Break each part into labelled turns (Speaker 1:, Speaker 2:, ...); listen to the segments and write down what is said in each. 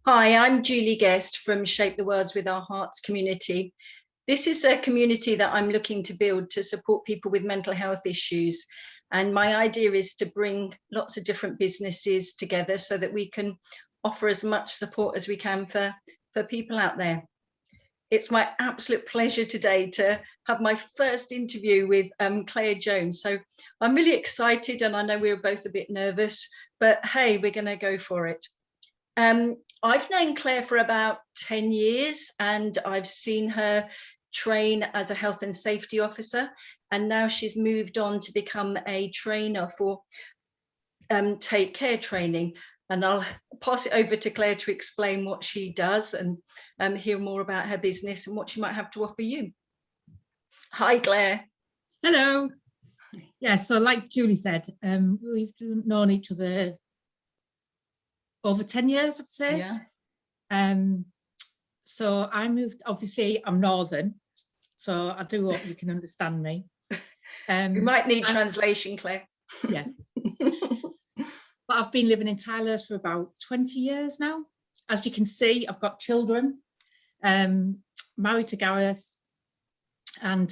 Speaker 1: Hi, I'm Julie Guest from Shape the Worlds with Our Hearts community. This is a community that I'm looking to build to support people with mental health issues. And my idea is to bring lots of different businesses together so that we can offer as much support as we can for people out there. It's my absolute pleasure today to have my first interview with Claire Jones. So I'm really excited, and I know we were both a bit nervous, but hey, we're going to go for it. I've known Claire for about 10 years, and I've seen her train as a health and safety officer, and now she's moved on to become a trainer for take care training. And I'll pass it over to Claire to explain what she does and hear more about her business and what she might have to offer you. Hi, Claire.
Speaker 2: Hello. Yeah, so like Julie said, we've known each other over 10 years, I'd say.
Speaker 1: Yeah.
Speaker 2: So I moved, obviously I'm Northern, so I do hope you can understand me.
Speaker 1: You might need translation, Claire.
Speaker 2: Yeah. But I've been living in Tyler's for about 20 years now. As you can see, I've got children, married to Gareth, and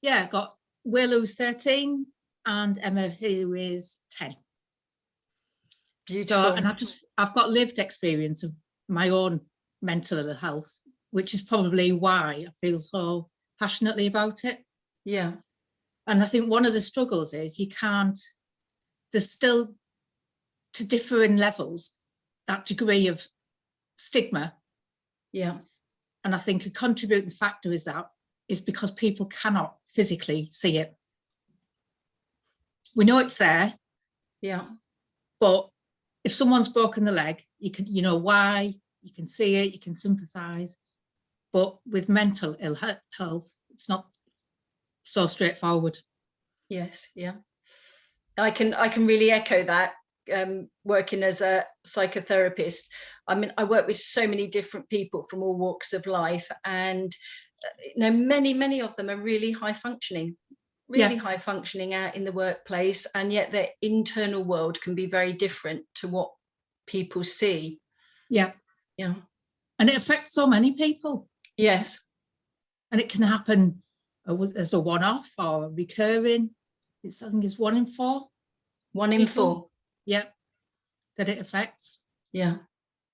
Speaker 2: yeah, got Will, who's 13, and Emma, who is 10.
Speaker 1: Beautiful.
Speaker 2: So, and I've got lived experience of my own mental health, which is probably why I feel so passionately about it.
Speaker 1: Yeah.
Speaker 2: And I think one of the struggles is there's still, to differing levels, that degree of stigma.
Speaker 1: Yeah.
Speaker 2: And I think a contributing factor is because people cannot physically see it. We know it's there.
Speaker 1: Yeah.
Speaker 2: But if someone's broken the leg, you know why, you can see it, you can sympathise. But with mental ill health, it's not so straightforward.
Speaker 1: Yes, yeah. I can really echo that. Working as a psychotherapist, I mean, I work with so many different people from all walks of life, and many of them are really high functioning out in the workplace, and yet their internal world can be very different to what people see.
Speaker 2: Yeah. And it affects so many people.
Speaker 1: Yes. And
Speaker 2: it can happen as a one-off or recurring. I think it's 1 in 4.
Speaker 1: 1 in 4.
Speaker 2: Yeah, that it affects.
Speaker 1: Yeah.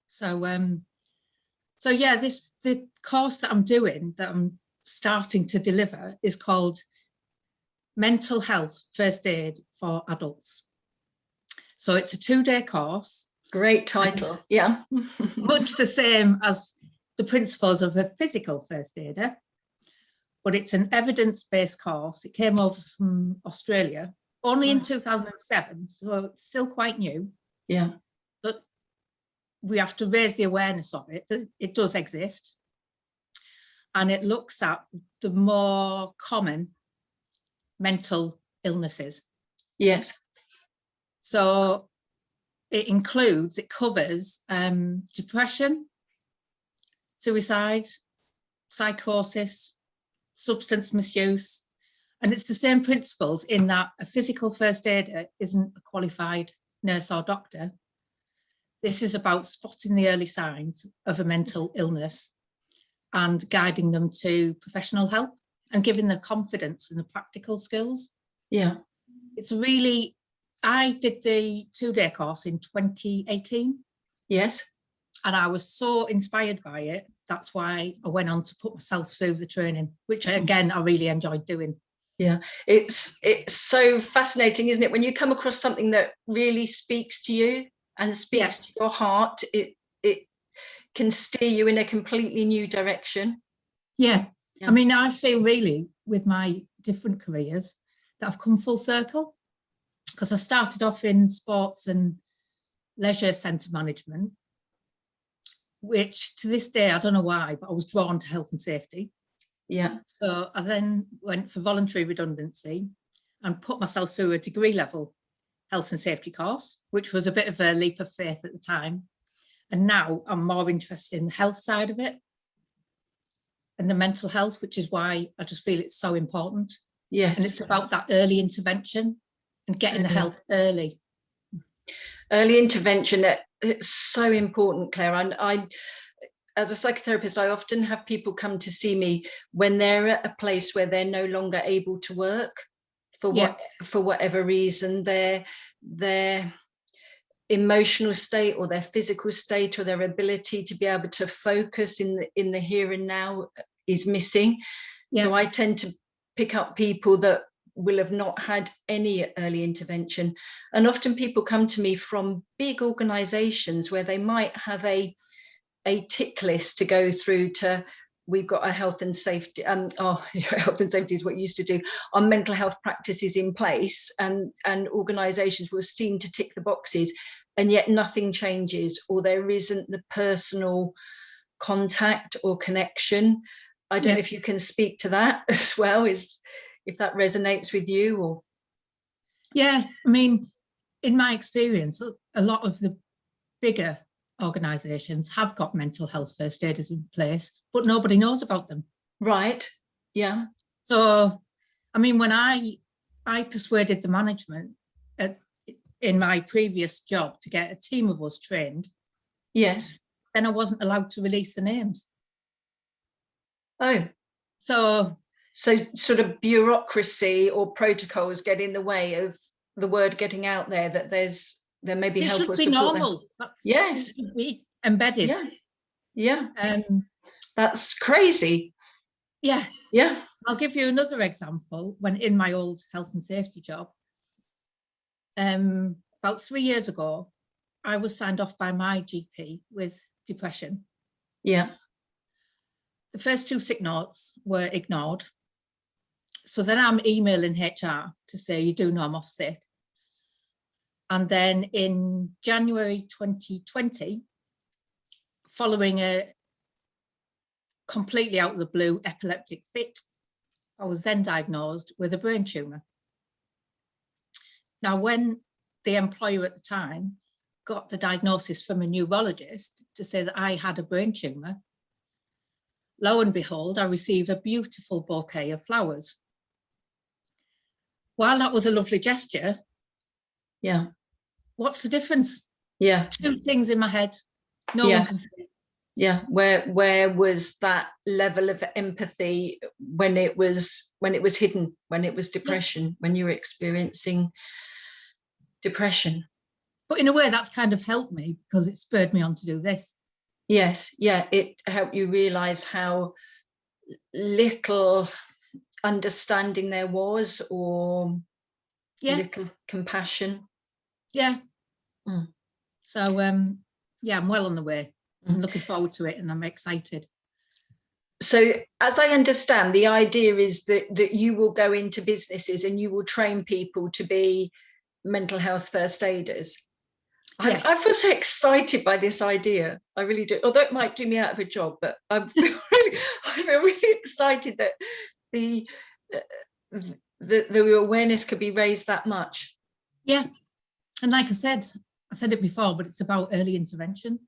Speaker 2: So yeah, the course that I'm doing, that I'm starting to deliver, is called Mental Health First Aid for Adults. So it's a 2-day course.
Speaker 1: Great title. Yeah.
Speaker 2: Much the same as the principles of a physical first aider, but it's an evidence-based course. It came over from Australia only in 2007, so it's still quite new.
Speaker 1: Yeah.
Speaker 2: But we have to raise the awareness of it. It does exist. And it looks at the more common mental illnesses.
Speaker 1: Yes.
Speaker 2: So it covers depression, suicide, psychosis, substance misuse. And it's the same principles in that a physical first aider isn't a qualified nurse or doctor. This is about spotting the early signs of a mental illness and guiding them to professional help and giving them confidence and the practical skills.
Speaker 1: Yeah.
Speaker 2: It's really, I did the 2-day course in 2018.
Speaker 1: Yes.
Speaker 2: And I was so inspired by it. That's why I went on to put myself through the training, which again, I really enjoyed doing.
Speaker 1: Yeah, it's so fascinating, isn't it? When you come across something that really speaks to you and speaks to your heart, it can steer you in a completely new direction.
Speaker 2: Yeah. I mean, I feel really with my different careers that I've come full circle, because I started off in sports and leisure centre management, which to this day, I don't know why, but I was drawn to health and safety.
Speaker 1: Yeah.
Speaker 2: So I then went for voluntary redundancy and put myself through a degree level health and safety course, which was a bit of a leap of faith at the time. And now I'm more interested in the health side of it and the mental health, which is why I just feel it's so important.
Speaker 1: Yes.
Speaker 2: And it's about that early intervention and getting the help early.
Speaker 1: Early intervention, that It's so important, Claire. And I, as a psychotherapist, I often have people come to see me when they're at a place where they're no longer able to work for whatever reason, their emotional state or their physical state or their ability to be able to focus in the here and now is missing. So I tend to pick up people that will have not had any early intervention. And often people come to me from big organizations where they might have a tick list to go through to, we've got a health and safety, health and safety is what you used to do, our mental health practices in place, and organizations will seem to tick the boxes, and yet nothing changes, or there isn't the personal contact or connection. I don't know if you can speak to that as well, if that resonates with you. Or
Speaker 2: I mean, in my experience, a lot of the bigger organisations have got mental health first aiders in place, but nobody knows about them.
Speaker 1: Right. Yeah.
Speaker 2: So, I mean, when I persuaded the management in my previous job to get a team of us trained,
Speaker 1: yes,
Speaker 2: then I wasn't allowed to release the names.
Speaker 1: Oh.
Speaker 2: So
Speaker 1: sort of bureaucracy or protocols get in the way of the word getting out there that there may be help or support. It should be
Speaker 2: normal.
Speaker 1: Yes.
Speaker 2: It should be embedded.
Speaker 1: Yeah. That's crazy.
Speaker 2: Yeah.
Speaker 1: Yeah.
Speaker 2: I'll give you another example. When in my old health and safety job, about 3 years ago, I was signed off by my GP with depression.
Speaker 1: Yeah.
Speaker 2: The first 2 sick notes were ignored. So then I'm emailing HR to say, you do know I'm off sick. And then in January 2020, following a completely out of the blue epileptic fit, I was then diagnosed with a brain tumour. Now, when the employer at the time got the diagnosis from a neurologist to say that I had a brain tumour, lo and behold, I received a beautiful bouquet of flowers. While that was a lovely gesture, what's the difference?
Speaker 1: Yeah.
Speaker 2: 2 things in my head. No one can see.
Speaker 1: Yeah. Where was that level of empathy when it was hidden, when it was depression, when you were experiencing depression?
Speaker 2: But in a way, that's kind of helped me because it spurred me on to do this.
Speaker 1: Yes. Yeah. It helped you realize how little understanding there was, or little compassion.
Speaker 2: So I'm well on the way. I'm looking forward to it, and I'm excited.
Speaker 1: So as I understand, the idea is that you will go into businesses and you will train people to be mental health first aiders. Yes. I feel so excited by this idea. I really do. Although it might do me out of a job, but I feel really excited that the awareness could be raised that much.
Speaker 2: Yeah. And like I said it before, but it's about early intervention.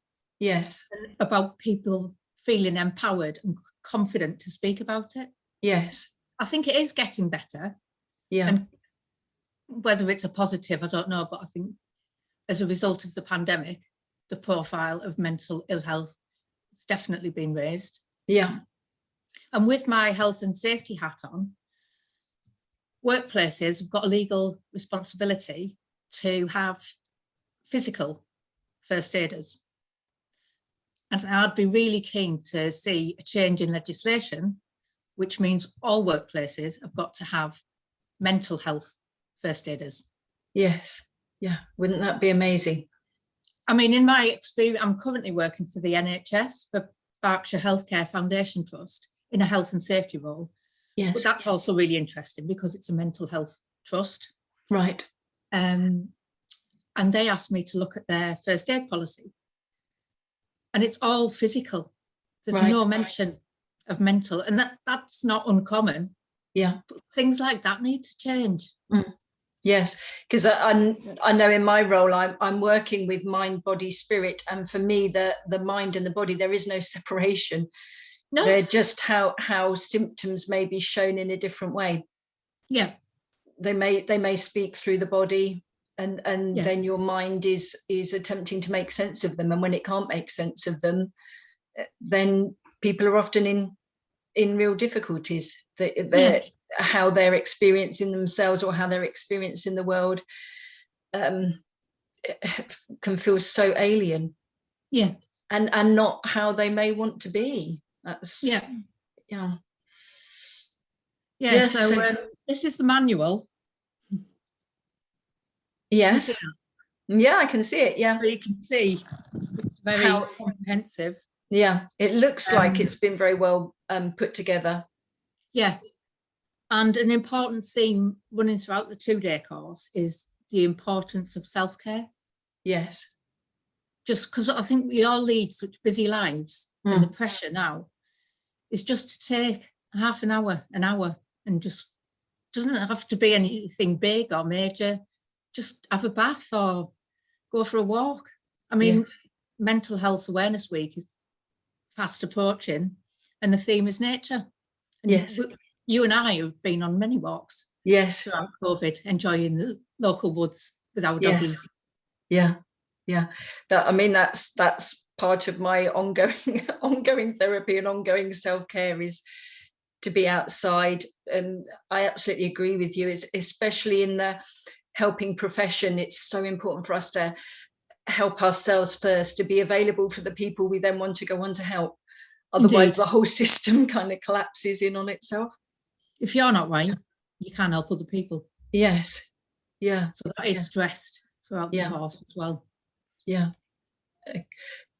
Speaker 1: Yes.
Speaker 2: About people feeling empowered and confident to speak about it.
Speaker 1: Yes.
Speaker 2: I think it is getting better.
Speaker 1: Yeah.
Speaker 2: And whether it's a positive, I don't know, but I think as a result of the pandemic, the profile of mental ill health has definitely been raised.
Speaker 1: Yeah.
Speaker 2: And with my health and safety hat on, workplaces have got a legal responsibility to have physical first aiders. And I'd be really keen to see a change in legislation, which means all workplaces have got to have mental health first aiders.
Speaker 1: Yes. Yeah. Wouldn't that be amazing?
Speaker 2: I mean, in my experience, I'm currently working for the NHS, for Berkshire Healthcare Foundation Trust, in a health and safety role.
Speaker 1: Yes.
Speaker 2: But that's also really interesting because it's a mental health trust.
Speaker 1: Right.
Speaker 2: And they asked me to look at their first aid policy. And it's all physical. There's no mention of mental, and that's not uncommon.
Speaker 1: Yeah.
Speaker 2: But things like that need to change.
Speaker 1: Yes, because I know in my role I'm working with mind, body, spirit, and for me the mind and the body, there is no separation. No. They're just how symptoms may be shown in a different way.
Speaker 2: Yeah.
Speaker 1: They may speak through the body, and
Speaker 2: Yeah.
Speaker 1: then your mind is attempting to make sense of them, and when it can't make sense of them, then people are often in real difficulties. How they're experiencing themselves or how they're experiencing the world can feel so alien, and not how they may want to be. That's Yes,
Speaker 2: so this is the manual.
Speaker 1: Yes. Yeah, I can see it. Yeah.
Speaker 2: So you can see it's very comprehensive.
Speaker 1: Yeah, it looks like it's been very well put together.
Speaker 2: Yeah. And an important theme running throughout the 2-day course is the importance of self-care.
Speaker 1: Yes.
Speaker 2: Just because I think we all lead such busy lives, and the pressure now is just to take half an hour, and just doesn't have to be anything big or major. Just have a bath or go for a walk. I mean, Mental Health Awareness Week is fast approaching, and the theme is nature. And you and I have been on many walks throughout COVID, enjoying the local woods with our doggies.
Speaker 1: Yeah. That's part of my ongoing therapy and ongoing self-care, is to be outside. And I absolutely agree with you, especially in the helping profession. It's so important for us to help ourselves first, to be available for the people we then want to go on to help. Otherwise, the whole system kind of collapses in on itself.
Speaker 2: If you're not right, you can't help other people.
Speaker 1: Yes. Yeah.
Speaker 2: So that is stressed throughout the course as well.
Speaker 1: Yeah.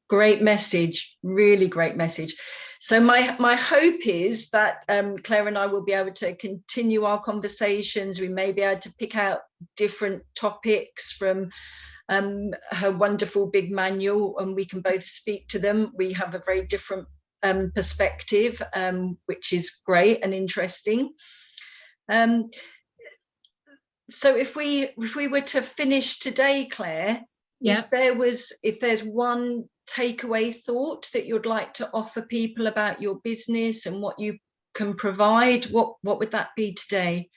Speaker 1: Great message, really great message. So my hope is that Claire and I will be able to continue our conversations. We may be able to pick out different topics from her wonderful big manual, and we can both speak to them. We have a very different perspective, which is great and interesting. So if we were to finish today, Claire, if there's one takeaway thought that you'd like to offer people about your business and what you can provide, what would that be today?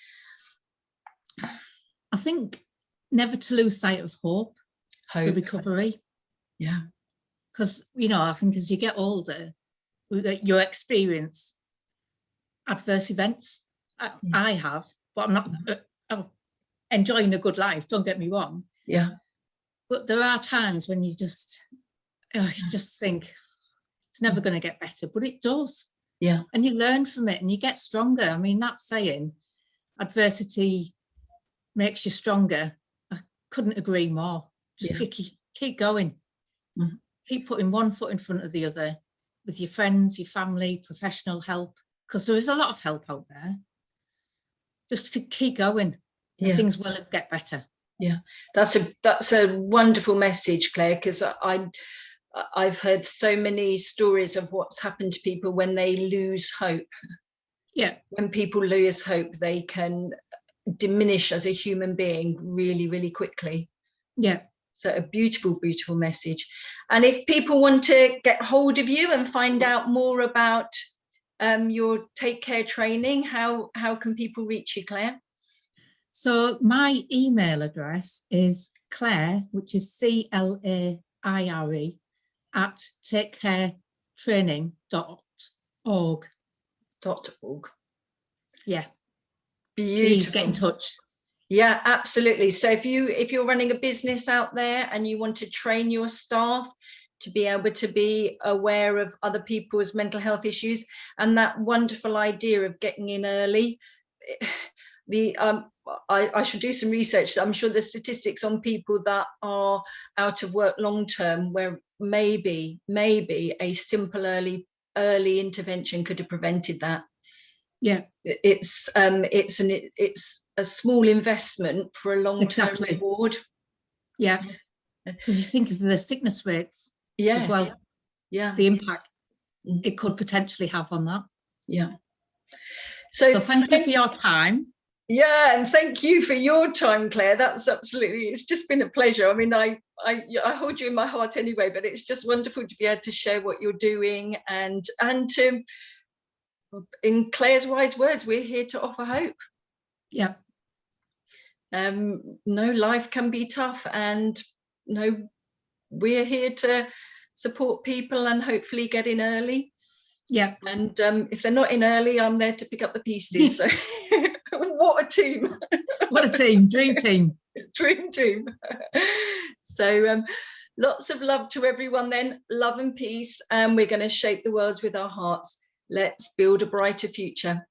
Speaker 2: I think never to lose sight of hope. For recovery.
Speaker 1: Yeah.
Speaker 2: Because, I think as you get older, you experience adverse events. I have, but I'm not I'm enjoying a good life, don't get me wrong.
Speaker 1: Yeah.
Speaker 2: But there are times when you just think it's never going to get better, but it does.
Speaker 1: Yeah.
Speaker 2: And you learn from it and you get stronger. I mean, that saying, adversity makes you stronger. I couldn't agree more. Just keep going. Keep putting one foot in front of the other with your friends, your family, professional help, because there is a lot of help out there. Just to keep going, and things will get better.
Speaker 1: Yeah, that's a wonderful message, Claire, because I've heard so many stories of what's happened to people when they lose hope.
Speaker 2: Yeah.
Speaker 1: When people lose hope, they can diminish as a human being really, really quickly.
Speaker 2: Yeah.
Speaker 1: So a beautiful, beautiful message. And if people want to get hold of you and find out more about your Take Care training, how can people reach you, Claire?
Speaker 2: So my email address is Claire, which is CLAIRE at takecaretraining.org.
Speaker 1: .org.
Speaker 2: Yeah.
Speaker 1: Beautiful.
Speaker 2: Please get in touch.
Speaker 1: Yeah, absolutely. So if you're running a business out there and you want to train your staff to be able to be aware of other people's mental health issues, and that wonderful idea of getting in early, I should do some research. I'm sure there's statistics on people that are out of work long term, where maybe a simple early intervention could have prevented that.
Speaker 2: Yeah,
Speaker 1: it's a small investment for a long-term reward.
Speaker 2: Yeah, because you think of the sickness rates as well.
Speaker 1: Yeah,
Speaker 2: the impact it could potentially have on that.
Speaker 1: Yeah. So
Speaker 2: thank you for your time.
Speaker 1: Yeah, and thank you for your time, Claire. That's it's just been a pleasure. I mean, I hold you in my heart anyway, but it's just wonderful to be able to share what you're doing, and to, in Claire's wise words, we're here to offer hope.
Speaker 2: Yeah.
Speaker 1: no, life can be tough, and no, we're here to support people and hopefully get in early.
Speaker 2: Yeah.
Speaker 1: And if they're not in early, I'm there to pick up the pieces. So what a team.
Speaker 2: What a team, dream team.
Speaker 1: Dream team. So lots of love to everyone then, love and peace, and we're going to shape the worlds with our hearts. Let's build a brighter future.